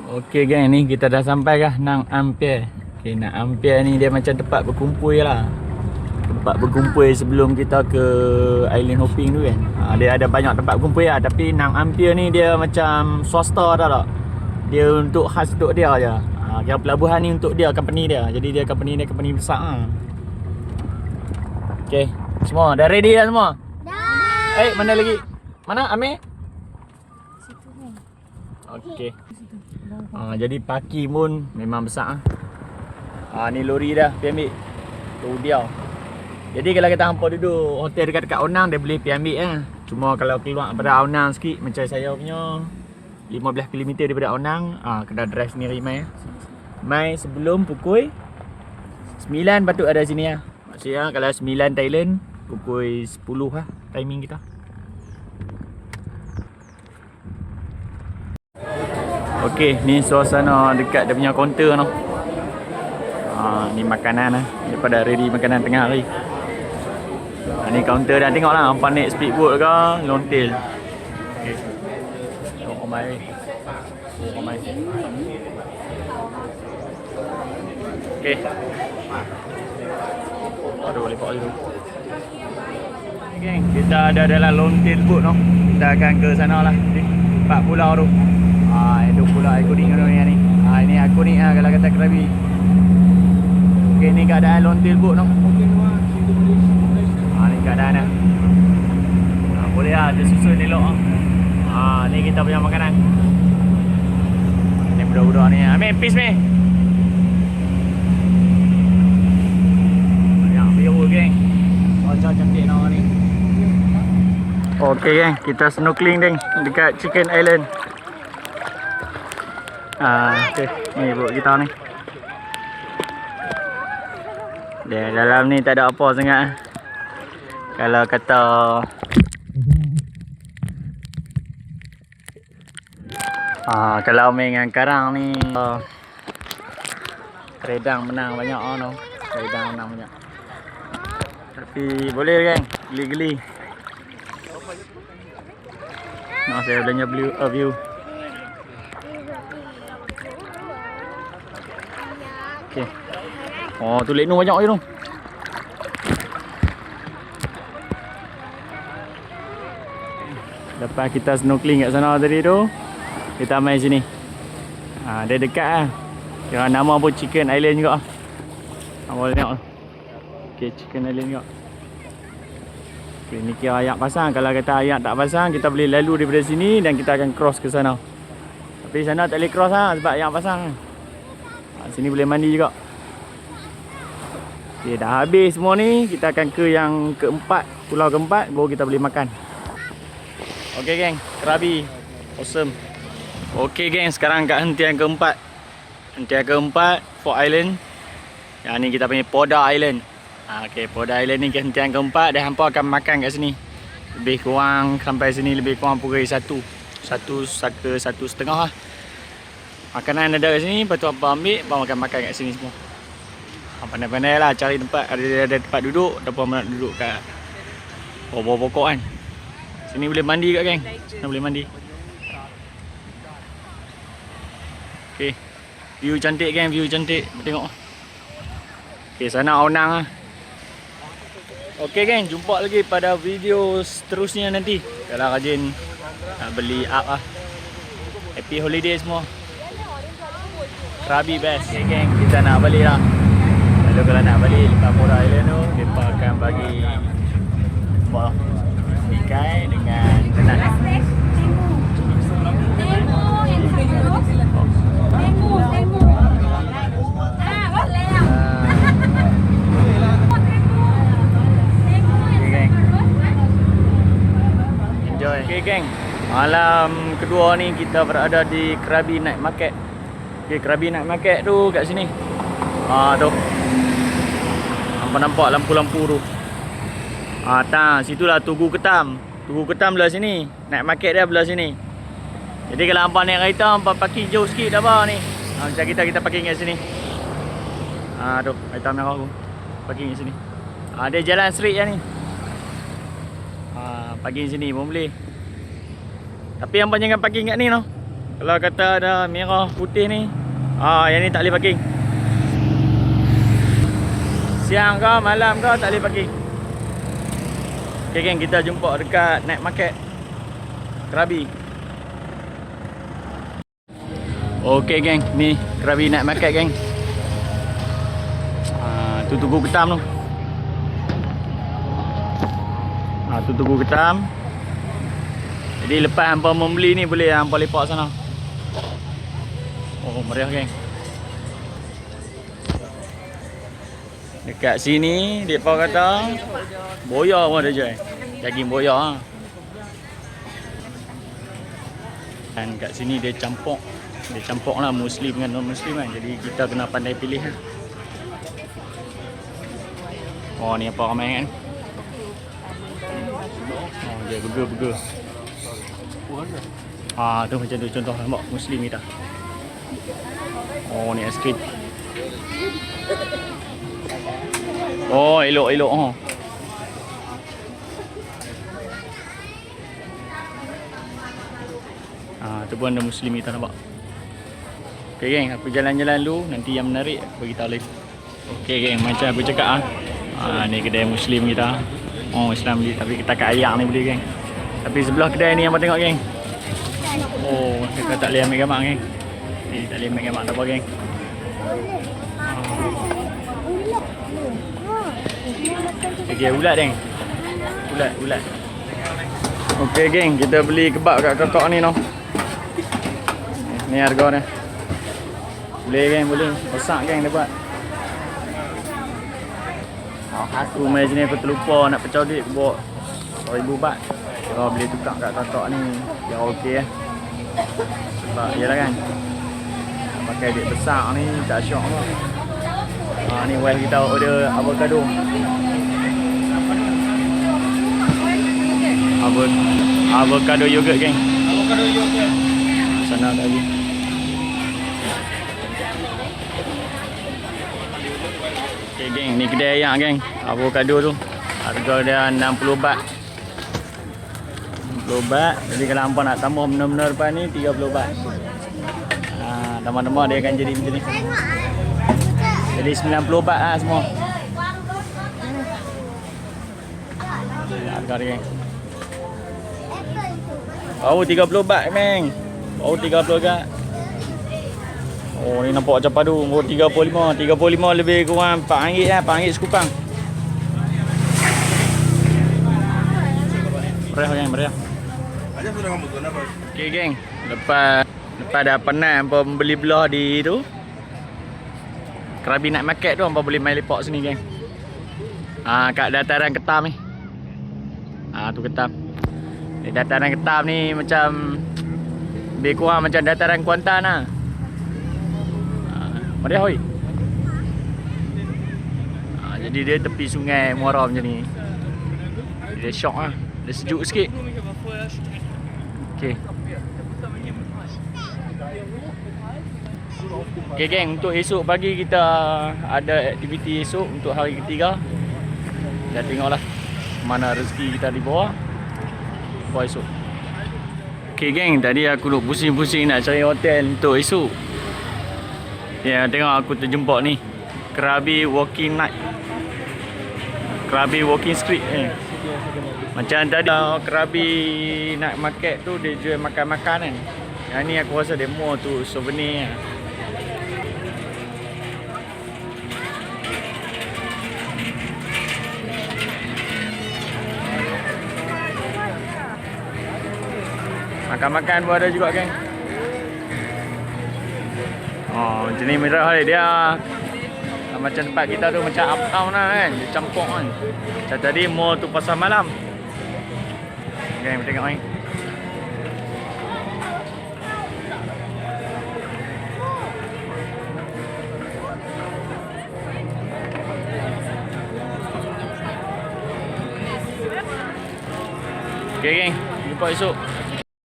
Okey gang, ni kita dah sampai kah Nang Ampere. Okey, Nang Ampere ni dia macam tempat berkumpul lah. Tempat berkumpul sebelum kita ke island hopping tu kan. Dia ada banyak tempat berkumpul lah. Tapi Nang Ampere ni dia macam swasta dah tak. Dia untuk khas untuk dia je. Yang pelabuhan ni untuk dia, company dia. Jadi dia company besar lah. Okey, semua dah ready dah semua? Dah. Mana lagi? Mana Amir? Situ ni. Okey. Jadi parking pun memang besar. Ni lori dah pergi ambil. Tu dia. Jadi kalau kita hampa duduk hotel dekat Onang, dia boleh pergi ambil lah. Cuma kalau keluar daripada Onang sikit, macam saya punya 15 km daripada Onang, kena drive sendiri mai. Mai sebelum pukul 9 patut ada sini lah. Maksudnya kalau 9 Thailand, pukul 10 lah timing kita. Okey, ni suasana dekat dia punya kaunter tu. Ni makanan lah. Dia pada ready makanan tengah hari. Ni kaunter dah, tengoklah hampa naik speedboat ke long tail. Okey. Tengok ramai. Ramai. Okey. Aduh, boleh pak dulu. Geng, kita ada dalam long tail boat tu. Kita akan ke sana lah. 4 pulau tu. Itu pula ikonik ni. Ini ikonik lah kalau kata Krabi. Okey, ni keadaan long tail boat tu. Ni keadaan dah. Boleh lah, dia susun elok lah. Ni kita punya makanan. Ni budak-budak ni. Ambil peace ni. Banyak biru geng. Wajah cantik nak ni. Okey geng, kita snorkeling geng dekat Chicken Island. Okey, ni boat kita ni. Dia dalam ni tak ada apa sangat. Kalau kata kalau main dengan karang ni redang menang banyak tu. Redang menang banyak. Tapi boleh kan? Geli-geli. Nah, saya belanja view. Okey. Tu lek nu banyak je tu. Lepas kita snorkeling kat sana tadi tu, kita main sini. Dia dekat lah. Kira nama pun Chicken Island juga. Awal tengok. Okey, Chicken Island juga. Okay, ni kira ayak pasang. Kalau kata ayak tak pasang, kita boleh lalu daripada sini dan kita akan cross ke sana. Tapi sana tak boleh cross lah sebab ayak pasang. Sini boleh mandi juga. Okay, dah habis semua ni, kita akan ke yang keempat, pulau keempat, baru kita boleh makan. Okay geng, Krabi. Awesome. Okay geng, sekarang kat hentian keempat. Hentian keempat, Four Island. Yang ni kita panggil Poda Island. Okay, Poda Island ni hentian keempat dan hampa akan makan kat sini. Lebih kurang sampai sini lebih kurang pukul 1 ke 1:30 lah. Makanan ada kat sini, lepas tu hampa ambil, baru makan kat sini semua. Pandai-pandai lah cari tempat, ada tempat duduk, ataupun nak duduk kat bawah pokok kan. Sini boleh mandi kat geng. Sini boleh mandi. Okay, view cantik geng, view cantik. Tengok. Okay, sana Onang lah. Okay geng, jumpa lagi pada video seterusnya nanti. Kalau rajin nak beli up lah. Happy holiday semua. Krabi best. Okay geng, kita nak balik lah. Lalu kalau nak balik lepas Poda Island tu, mereka akan bagi ikan dengan tenat. Enjoy. Okay geng, malam kedua ni kita berada di Krabi Night Market. Okay, Krabi Night Market tu kat sini. Tu nampak lampu-lampu tu. Situlah Tugu Ketam. Tugu Ketam belah sini. Night Market dia belah sini. Jadi kalau hampa naik kereta, hampa parking jauh sikit dah bah ni. Macam kita parking kat sini. Tu kereta merah tu. Parking kat sini. Dia jalan straight je ni. Parking sini pun boleh. Tapi hampa jangan parking kat ni tu. Kalau kata ada merah putih ni, yang ni tak boleh parking. Siang ke malam ke tak boleh parking. Okay geng, kita jumpa dekat night market Krabi. Okay geng, ni Krabi night market geng. Tu Tugu Ketam tu. Tu Tugu Ketam. Jadi lepas hampa membeli ni boleh hampa lepak sana. Oh, meriah geng. Dekat sini depa kata boya pun ada jual. Daging boya ha. Dan kat sini dia campur. Dia campur lah Muslim dengan non-Muslim kan. Jadi kita kena pandai pilih lah. Oh, ni apa ramai kan. Oh, dia burger. Tu macam tu contoh nampak Muslim kita. Oh, ni aiskrim. Oh, elok-elok ha. Tu pun ada Muslim kita nampak. Okay geng, aku jalan-jalan dulu. Nanti yang menarik aku beritahu lagi. Okay geng, macam aku cakap ni kedai Muslim kita. Oh, Islam beli tapi kita kat ayak ni boleh geng. Tapi sebelah kedai ni yang apa tengok geng. Oh, kita tak boleh ambil gambar geng. Ni tak boleh ambil gambar tak apa geng. Okay, ulat geng. Ulat. Okay geng, kita beli kebab kat kakak ni no. Ni harga dia. Boleh geng, boleh. Rosak geng dia buat. Aku main sini aku terlupa nak pecah duit aku bawa 1,000 baht. Kalau boleh tukar kat kakak ni dia okey lah. Sebab yalah kan, nak pakai duit besar ni tak syok pun. Ni wife kita order avocado. Avocado yogurt geng. Avocado yogurt. Sana tadi. Okay geng, ni kedai ayak geng. Avocado tu harga dia 60 baht. 60 baht. Jadi kalau hampa nak tambah benda-benda depan ni 30 baht. Nama-nama dia akan jadi macam ni. Jadi 90 baht lah semua. Harga dia geng. Baru 30 baht meng. Baru 30 baht. Oh, ni nampak macam padu. Baru 35. 35 lebih kurang RM4 lah. RM4 sekupang. Meriah geng, meriah. Okay geng. Lepas dah penat hampa membeli belah di tu Krabi Night Market tu, hampa boleh main lepak sini geng. Kat dataran Ketam ni. Tu Ketam. Di dataran Ketam ni macam lebih kurang macam dataran Kuantan lah. Meriah oi. Jadi dia tepi sungai Muara macam ni. Dia syok lah. Dia sejuk sikit. Okay. Okay geng, untuk esok pagi kita ada aktiviti esok untuk hari ketiga. Kita tengoklah mana rezeki kita di bawah buat esok. Okay geng, tadi aku duk pusing-pusing nak cari hotel untuk esok. Ya, tengok aku terjumpa ni Krabi Walking Night, Krabi Walking Street Macam tadi Krabi Night Market tu dia jual makan-makan kan. Yang ni aku rasa demo tu souvenir. Makan-makan pun ada juga geng. Macam ni merah dia. Macam tempat kita tu macam uptown lah kan. Dia campur kan. Macam tadi mall tu pasar malam. Okay, tengok ni. Okay geng, jumpa esok.